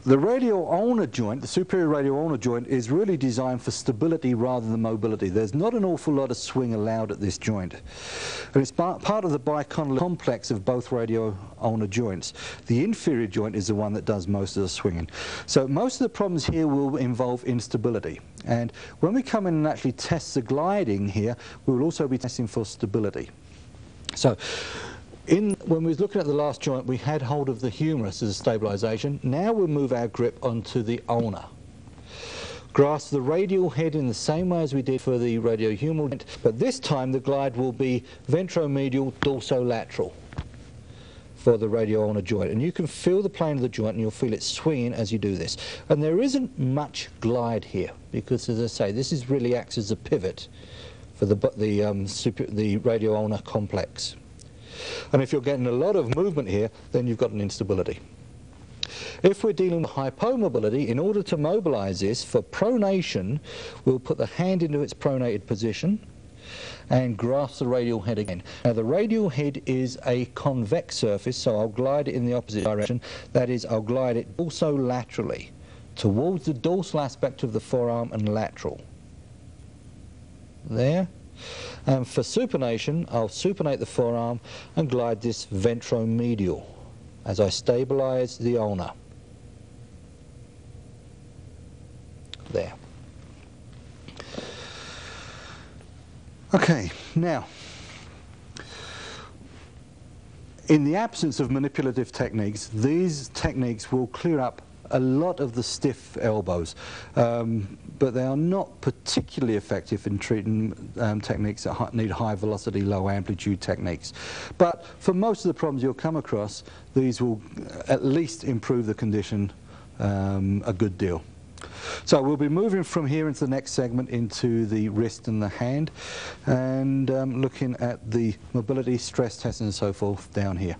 The radial ulnar joint, the superior radial ulnar joint, is really designed for stability rather than mobility. There's not an awful lot of swing allowed at this joint. And it's part of the bicondylar complex of both radial ulnar joints. The inferior joint is the one that does most of the swinging. So most of the problems here will involve instability. And when we come in and actually test the gliding here, we will also be testing for stability. So when we were looking at the last joint, we had hold of the humerus as a stabilisation. Now we'll move our grip onto the ulna. Grasp the radial head in the same way as we did for the radiohumeral joint, but this time the glide will be ventromedial dorsolateral for the radial ulnar joint. And you can feel the plane of the joint and you'll feel it swinging as you do this. And there isn't much glide here because, as I say, this is really acts as a pivot for the radial ulnar complex. And if you're getting a lot of movement here, then you've got an instability. If we're dealing with hypomobility, in order to mobilize this, for pronation, we'll put the hand into its pronated position and grasp the radial head again. Now the radial head is a convex surface, so I'll glide it in the opposite direction. That is, I'll glide it also laterally towards the dorsal aspect of the forearm and lateral. There. And for supination, I'll supinate the forearm and glide this ventromedial as I stabilise the ulna. There. Okay, now, in the absence of manipulative techniques, these techniques will clear up a lot of the stiff elbows, but they are not particularly effective in treating techniques that need high velocity, low amplitude techniques. But for most of the problems you'll come across, these will at least improve the condition a good deal. So we'll be moving from here into the next segment into the wrist and the hand, and looking at the mobility, stress tests and so forth down here.